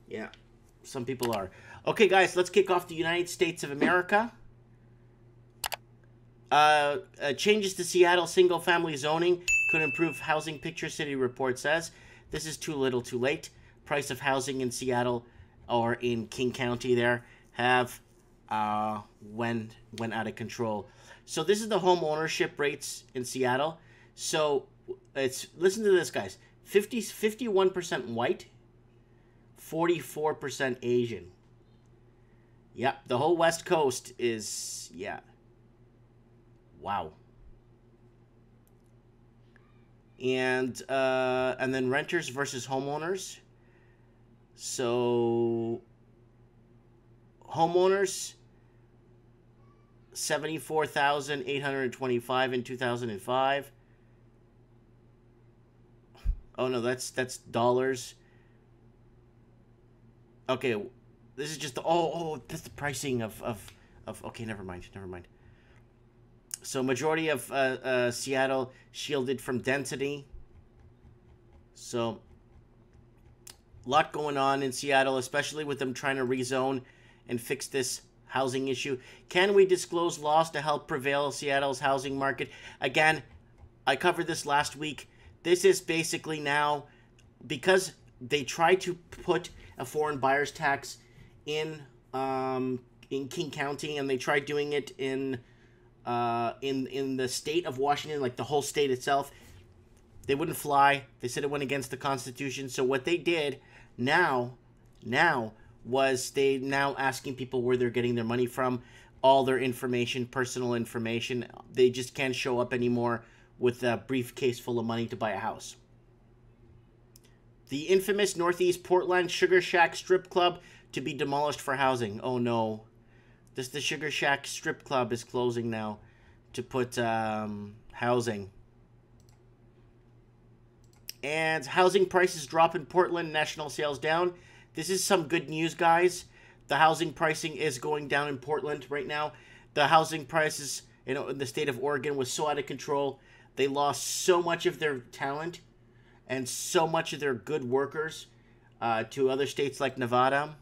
Yeah, some people are. Okay, guys, let's kick off the United States of America. Changes to Seattle single-family zoning could improve housing picture, city report says. This is too little too late. Price of housing in Seattle or in King County there have went out of control. So this is the home ownership rates in Seattle. So it's, listen to this, guys. 51% white, 44% Asian. Yep, the whole West Coast is, yeah. Wow. And then renters versus homeowners. So homeowners, 74,825 in 2005. Oh no, that's dollars. Okay, this is just the that's the pricing of okay, never mind. So majority of Seattle shielded from density. So a lot going on in Seattle, especially with them trying to rezone and fix this housing issue. Can we disclose laws to help prevail Seattle's housing market? Again, I covered this last week. This is basically now, because they tried to put a foreign buyer's tax in King County, and they tried doing it in the state of Washington, like the whole state itself. They wouldn't fly. They said it went against the Constitution. So what they did now was they now asking people where they're getting their money from, all their information, personal information. They just can't show up anymore with a briefcase full of money to buy a house. The infamous Northeast Portland Sugar Shack strip club to be demolished for housing. Oh no. The Sugar Shack strip club is closing now to put housing. And housing prices drop in Portland, national sales down. This is some good news, guys. The housing pricing is going down in Portland right now. The housing prices, in the state of Oregon was so out of control. They lost so much of their talent and so much of their good workers to other states like Nevada.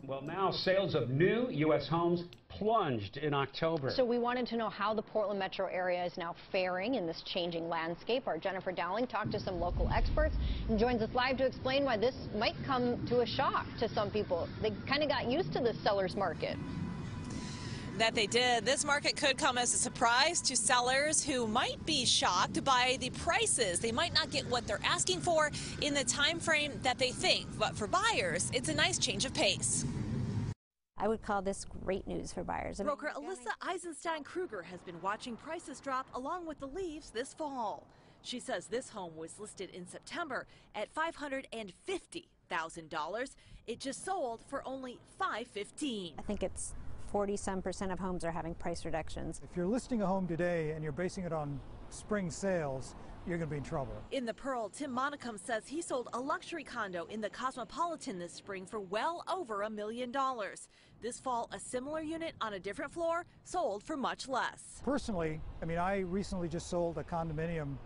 Well, now sales of new U.S. homes plunged in October. So we wanted to know how the Portland metro area is now faring in this changing landscape. Our Jennifer Dowling talked to some local experts and joins us live to explain why this might come to a shock to some people. They kind of got used to this seller's market. That they did. This market could come as a surprise to sellers who might be shocked by the prices. They might not get what they're asking for in the time frame that they think. But for buyers, it's a nice change of pace. I would call this great news for buyers. Broker Alyssa Eisenstein Kruger has been watching prices drop along with the leaves this fall. She says this home was listed in September at $550,000. It just sold for only $515,000. I think it's 40-some% of homes are having price reductions. If you're listing a home today and you're basing it on spring sales, you're going to be in trouble. In the Pearl, Tim Monicum says he sold a luxury condo in the Cosmopolitan this spring for well over $1 million. This fall, a similar unit on a different floor sold for much less. Personally, I recently just sold a condominium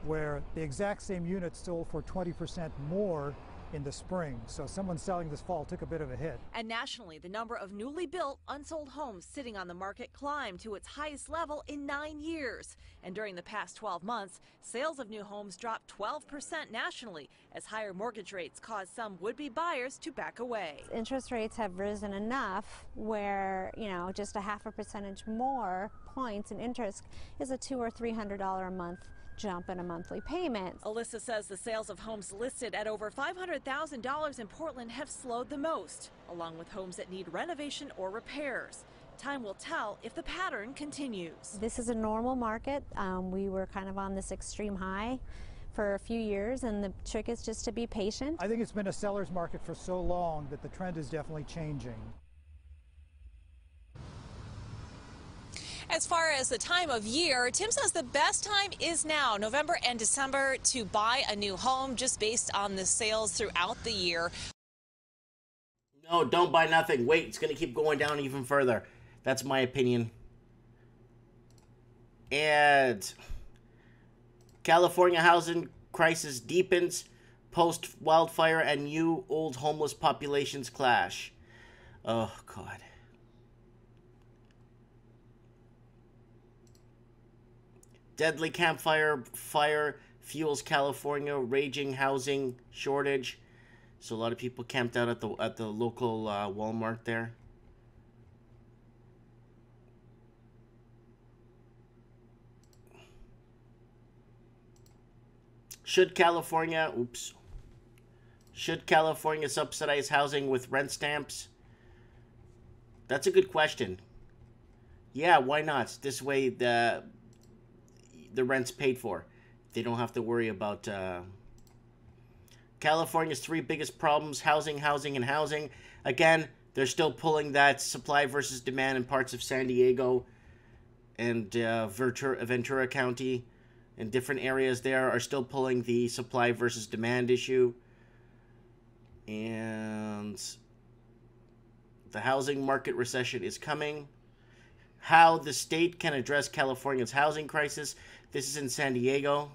where the exact same unit sold for 20% more in the spring. So someone selling this fall took a bit of a hit. And nationally, the number of newly built unsold homes sitting on the market climbed to its highest level in 9 years. And during the past 12 months, sales of new homes dropped 12% nationally as higher mortgage rates caused some would-be buyers to back away. Interest rates have risen enough where, just a half a percentage more points in interest is a $200 or $300 a month jump in a monthly payment. Alyssa says the sales of homes listed at over $500,000 in Portland have slowed the most, along with homes that need renovation or repairs. Time will tell if the pattern continues. This is a normal market. We were kind of on this extreme high for a few years, and the trick is just to be patient. I think it's been a seller's market for so long that the trend is definitely changing. As far as the time of year, Tim says the best time is now, November and December, to buy a new home just based on the sales throughout the year. No, don't buy nothing. Wait, it's going to keep going down even further. That's my opinion. And California housing crisis deepens Post-wildfire and new old homeless populations clash. Oh, God. Deadly campfire fire fuels California raging housing shortage. So a lot of people camped out at the local Walmart there. Should California subsidize housing with rent stamps? That's a good question. Yeah, why not? This way the rent's paid for. They don't have to worry about California's three biggest problems: housing, housing, and housing. Again, they're still pulling that supply versus demand in parts of San Diego and Ventura County. And different areas there are still pulling the supply versus demand issue. And the housing market recession is coming. How the state can address California's housing crisis. This is in San Diego.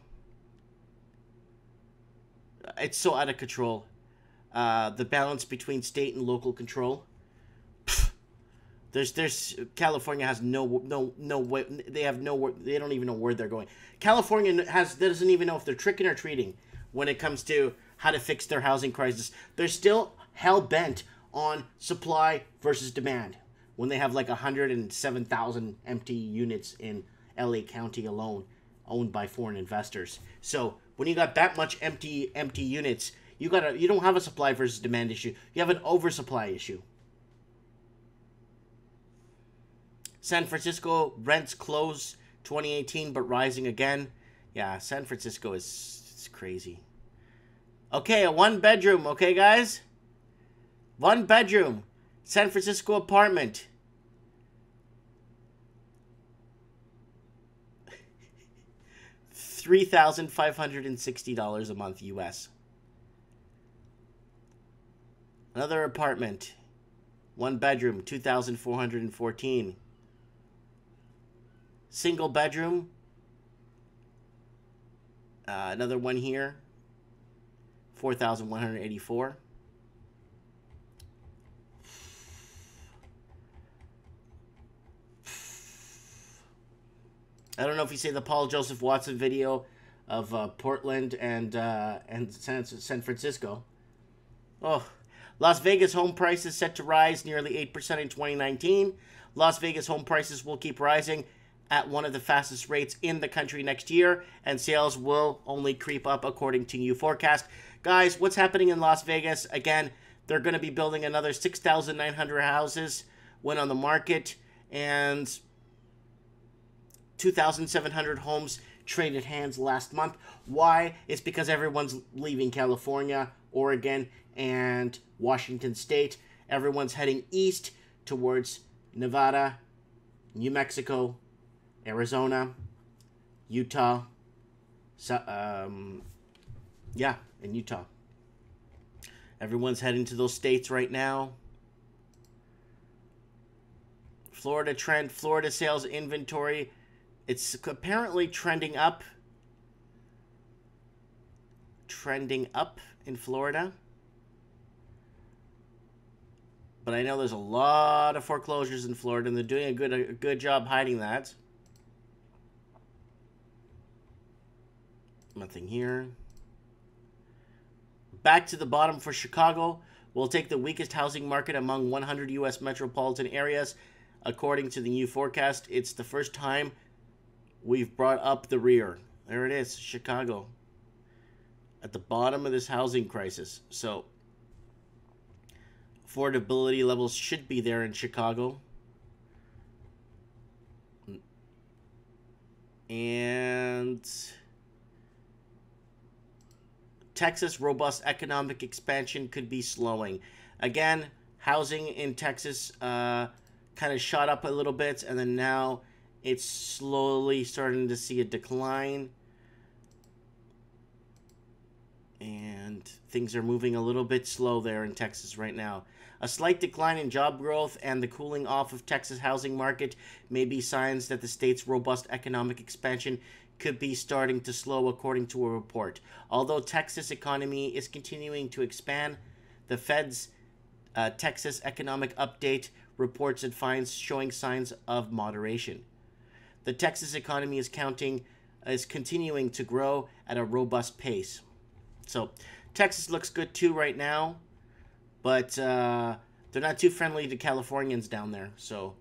It's so out of control. The balance between state and local control. California has no way. They don't even know where they're going. California doesn't even know if they're tricking or treating when it comes to how to fix their housing crisis. They're still hell bent on supply versus demand when they have like 107,000 empty units in LA County alone, owned by foreign investors. So when you got that much empty units, you don't have a supply versus demand issue. You have an oversupply issue. San Francisco rents close 2018 but rising again. Yeah, San Francisco is crazy. Okay, a 1-bedroom, okay guys? 1-bedroom San Francisco apartment. $3,560 a month US. Another apartment, 1-bedroom, $2,414. Single bedroom. Another one here. $4,184. I don't know if you see the Paul Joseph Watson video of Portland and San Francisco. Oh, Las Vegas home prices set to rise nearly 8% in 2019. Las Vegas home prices will keep rising at one of the fastest rates in the country next year, and sales will only creep up according to new forecast. Guys, what's happening in Las Vegas? Again, they're going to be building another 6,900 houses when on the market, and 2,700 homes traded hands last month. Why? It's because everyone's leaving California, Oregon, and Washington State. Everyone's heading east towards Nevada, New Mexico, Arizona, Utah, and Utah. Everyone's heading to those states right now. Florida trend, Florida sales inventory. It's apparently trending up. Trending up in Florida. But I know there's a lot of foreclosures in Florida, and they're doing a good job hiding that. Nothing here. Back to the bottom for Chicago. We'll take the weakest housing market among 100 U.S. metropolitan areas. According to the new forecast, it's the first time we've brought up the rear. There it is, Chicago. At the bottom of this housing crisis. So, affordability levels should be there in Chicago. And Texas robust economic expansion could be slowing. Again, housing in Texas kind of shot up a little bit, and then now it's slowly starting to see a decline. And things are moving a little bit slow there in Texas right now. A slight decline in job growth and the cooling off of Texas housing market may be signs that the state's robust economic expansion could be starting to slow, according to a report. Although Texas economy is continuing to expand, the Fed's Texas Economic Update reports it finds showing signs of moderation. The Texas economy is continuing to grow at a robust pace. So Texas looks good too right now, but they're not too friendly to Californians down there. So